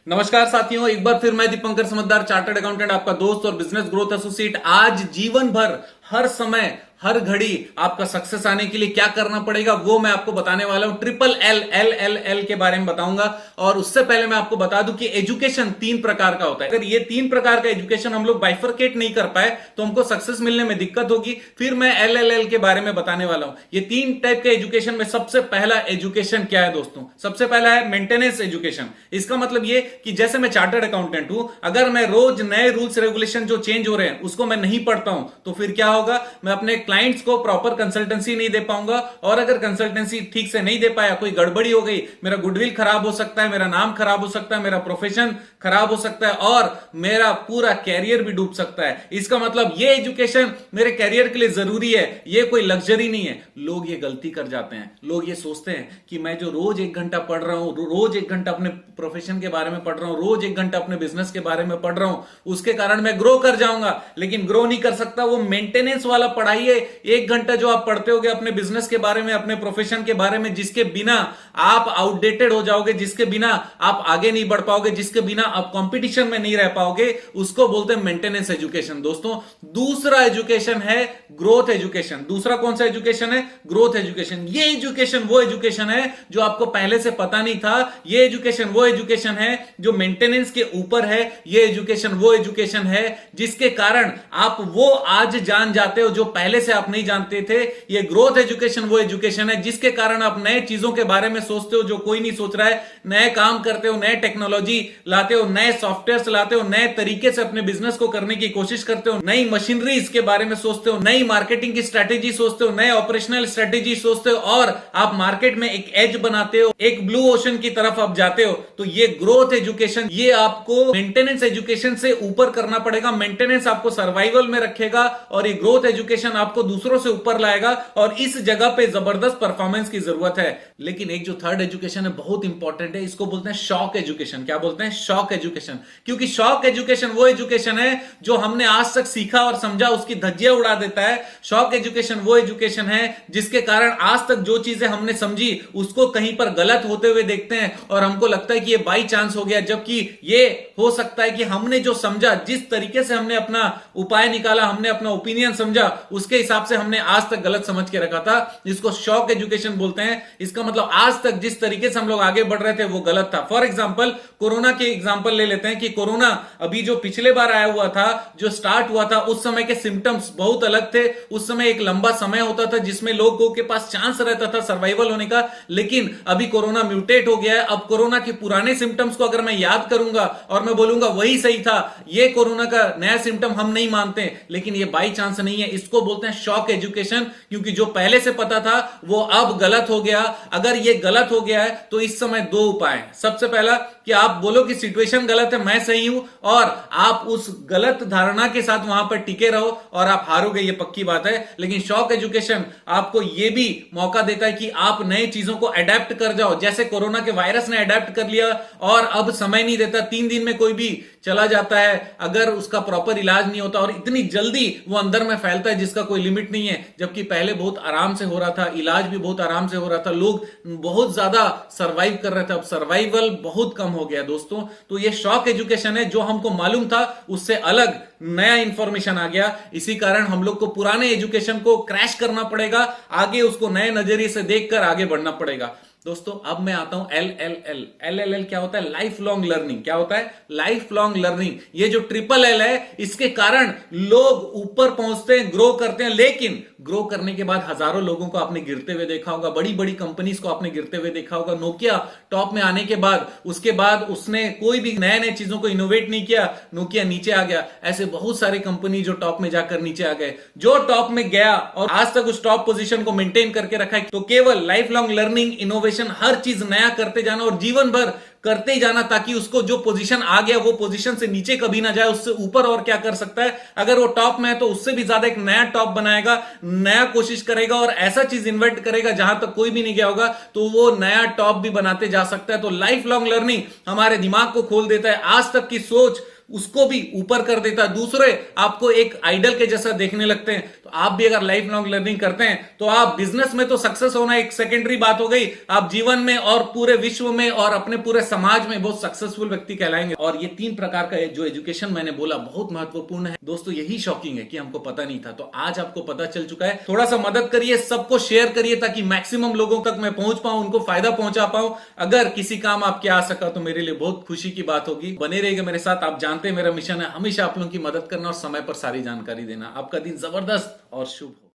नमस्कार साथियों, एक बार फिर मैं दीपंकर समझदार चार्टर्ड अकाउंटेंट, आपका दोस्त और बिजनेस ग्रोथ एसोसिएट। आज जीवन भर, हर समय, हर घड़ी आपका सक्सेस आने के लिए क्या करना पड़ेगा वो मैं आपको बताने वाला हूं। Triple L L L L के बारे में बताऊंगा। और उससे पहले मैं आपको बता दूं कि एजुकेशन तीन प्रकार का होता है। अगर ये तीन प्रकार का एजुकेशन हम लोग बाइफरकेट नहीं कर पाए तो हमको सक्सेस मिलने में दिक्कत होगी। फिर मैं एल एल एल के बारे में बताने वाला हूं। ये तीन टाइप के एजुकेशन में सबसे पहला एजुकेशन क्या है दोस्तों? सबसे पहला है मेंटेनेंस एजुकेशन। इसका मतलब ये कि जैसे मैं चार्टर्ड अकाउंटेंट हूं, अगर मैं रोज नए रूल्स रेगुलेशन जो चेंज हो रहे हैं उसको मैं नहीं पढ़ता हूं तो फिर क्या होगा? मैं अपने क्लाइंट्स को प्रॉपर कंसल्टेंसी नहीं दे पाऊंगा। और अगर कंसल्टेंसी ठीक से नहीं दे पाया, कोई गड़बड़ी हो गई, मेरा गुडविल खराब हो सकता है, मेरा नाम खराब हो सकता है, मेरा प्रोफेशन खराब हो सकता है और मेरा पूरा कैरियर भी डूब सकता है। इसका मतलब ये एजुकेशन मेरे कैरियर के लिए जरूरी है, ये कोई लग्जरी नहीं है। लोग ये गलती कर जाते हैं। लोग ये सोचते हैं कि मैं जो रोज 1 घंटा पढ़ रहा हूं, रोज 1 घंटा अपने प्रोफेशन के बारे में पढ़ रहा हूं, रोज 1 घंटा अपने बिजनेस के बारे में पढ़ रहा हूं, उसके कारण मैं ग्रो कर जाऊंगा। लेकिन ग्रो नहीं कर सकता। वो मेंटेनेंस वाला पढ़ाई है। 1 घंटा जो आप पढ़ते होगे अपने बिजनेस के बारे में, अपने प्रोफेशन के बारे में, जिसके बिना आप आउटडेटेड हो जाओगे, जिसके बिना आप आगे नहीं बढ़ पाओगे, जिसके बिना आप कंपटीशन में नहीं रह पाओगे, उसको बोलते हैं मेंटेनेंस एजुकेशन। दोस्तों, दूसरा एजुकेशन है ग्रोथ एजुकेशन। दूसरा कौन सा एजुकेशन है? Growth education. ये एजुकेशन वो एजुकेशन है जो आपको पहले से पता नहीं था। ये एजुकेशन वो एजुकेशन है जो मेंटेनेंस के ऊपर है। ये एजुकेशन वो एजुकेशन है जिसके कारण आप वो आज जान जाते हो जो पहले से आप नहीं जानते थे। ये ग्रोथ एजुकेशन वो एजुकेशन है जिसके कारण आप नए चीजों के बारे में सोचते हो जो कोई नहीं सोच रहा है, नए काम करते हो, नए टेक्नोलॉजी लाते हो, नए सॉफ्टवेयर लाते हो, नए तरीके से अपने बिजनेस को करने की कोशिश करते हो, नई मशीनरी के बारे में सोचते हो, नई मार्केटिंग की स्ट्रेटेजी सोचते हो, नए ऑपरेशनल स्ट्रेटेजी सोचते हो और आप मार्केट में एक एज बनाते हो, एक ब्लू ओशन की तरफ आप जाते हो। तो ये ग्रोथ एजुकेशन, ये आपको मेंटेनेंस एजुकेशन से ऊपर करना पड़ेगा। मेंटेनेंस आपको सर्वाइवल में रखेगा और ये ग्रोथ एजुकेशन आपको दूसरों से ऊपर लाएगा और इस जगह पे जबरदस्त परफॉर्मेंस की जरूरत है। लेकिन एक जो थर्ड एजुकेशन है बहुत इंपॉर्टेंट है, इसको बोलते हैं शॉक एजुकेशन। क्या बोलते हैं? Shock education. क्योंकि शॉक एजुकेशन वो एजुकेशन है जो हमने आज तक सीखा और समझा उसकी धज्जियां उड़ा देता है। शॉक एजुकेशन वो एजुकेशन है जिसके कारण आज तक जो चीजें हमने समझी उसको कहीं पर गलत होते हुए देखते हैं और हमको लगता है कि ये बाई चांस हो गया, जबकि ये हो सकता है कि हमने जो समझा, जिस तरीके से हमने अपना उपाय निकाला, हमने अपना ओपिनियन समझा, उसके हिसाब से हमने आज तक गलत समझ के रखा था, जिसको शॉक एजुकेशन बोलते हैं। इसका मतलब आज तक जिस तरीके से हम लोग आगे बढ़ रहे थे वो गलत था। फॉर एग्जांपल, कोरोना के एग्जांपल ले लेते हैं कि कोरोना अभी जो पिछले बार आया हुआ था, जो स्टार्ट हुआ था, उस समय के सिम्टम्स बहुत अलग थे। उस समय एक लंबा समय होता था जिसमें लोगों के पास चांस रहता था सर्वाइवल होने का। लेकिन अभी कोरोना म्यूटेट हो गया है। अब कोरोना के पुराने सिम्टम्स को अगर मैं याद करूंगा और मैं बोलूंगा वही सही था, ये कोरोना का नया सिम्टम हम नहीं मानते, लेकिन ये बाई चांस नहीं है। इसको बोलते हैं शॉक एजुकेशन। क्योंकि जो पहले से पता था वो अब गलत हो गया। अगर ये गलत हो गया है तो इस समय दो उपाय हैं। सबसे पहला कि आप बोलो कि सिचुएशन गलत है, मैं सही हूं, और आप उस गलत धारणा के साथ वहां पर टिके रहो और आप हारोगे, ये पक्की बात है। लेकिन शॉक एजुकेशन आपको यह भी मौका देता है कि आप नए चीजों को अडेप्ट कर जाओ। जैसे कोरोना के वायरस ने अडेप्ट कर लिया और अब समय नहीं देता, 3 दिन में कोई भी चला जाता है अगर उसका प्रॉपर इलाज नहीं होता, और इतनी जल्दी वो अंदर में फैलता है जिसका कोई लिमिट नहीं है। जबकि पहले बहुत आराम से हो रहा था, इलाज भी बहुत आराम से हो रहा था, लोग बहुत ज्यादा सर्वाइव कर रहे थे। अब सर्वाइवल बहुत कम हो गया दोस्तों। तो ये शॉक एजुकेशन है, जो हमको मालूम था उससे अलग नया इंफॉर्मेशन आ गया। इसी कारण हम लोग को पुराने एजुकेशन को क्रैश करना पड़ेगा, आगे उसको नए नजरिए से देखकर आगे बढ़ना पड़ेगा। दोस्तों, अब मैं आता हूं L L L L L L क्या होता है? Life long learning. क्या होता है? Life long learning. ये जो ट्रिपल एल है, इसके कारण लोग ऊपर पहुंचते हैं, ग्रो करते हैं। लेकिन ग्रो करने के बाद हजारों लोगों को आपने गिरते हुए देखा होगा, बड़ी बड़ी कंपनीज को आपने गिरते हुए देखा होगा। नोकिया टॉप में आने के बाद, उसके बाद उसने कोई भी नए नए चीजों को इनोवेट नहीं किया, नोकिया नीचे आ गया। ऐसे बहुत सारी कंपनी जो टॉप में जाकर नीचे आ गए। जो टॉप में गया और आज तक उस टॉप पोजीशन को मेंटेन करके रखा है, तो केवल लाइफ लॉन्ग लर्निंग, इनोवेशन, हर चीज नया करते जाना और जीवन भर करते ही जाना, ताकि उसको जो पोजीशन आ गया वो पोजीशन से नीचे कभी ना जाए, उससे ऊपर और क्या कर सकता है। अगर वो टॉप में है तो उससे भी ज्यादा एक नया टॉप बनाएगा, नया कोशिश करेगा और ऐसा चीज इन्वेंट करेगा जहां तक कोई भी नहीं गया होगा, तो वो नया टॉप भी बनाते जा सकता है। तो लाइफ लॉन्ग लर्निंग हमारे दिमाग को खोल देता है। आज तक की सोच उसको भी ऊपर कर देता है, दूसरे आपको एक आइडल के जैसा देखने लगते हैं। तो आप भी अगर लाइफ लॉन्ग लर्निंग करते हैं तो आप बिजनेस में तो सक्सेस होना एक सेकेंडरी बात हो गई, आप जीवन में और पूरे विश्व में और अपने पूरे समाज में बहुत सक्सेसफुल व्यक्ति कहलाएंगे। और ये 3 प्रकार का जो एजुकेशन मैंने बोला बहुत महत्वपूर्ण है दोस्तों। यही शॉकिंग है कि हमको पता नहीं था, तो आज आपको पता चल चुका है। थोड़ा सा मदद करिए, सबको शेयर करिए ताकि मैक्सिमम लोगों तक मैं पहुंच पाऊं, उनको फायदा पहुंचा पाऊं। अगर किसी काम आपके आ सका तो मेरे लिए बहुत खुशी की बात होगी। बने रहिएगा मेरे साथ। आप जानते हैं मेरा मिशन है हमेशा आप लोगों की मदद करना और समय पर सारी जानकारी देना। आपका दिन जबरदस्त और शुभ हो।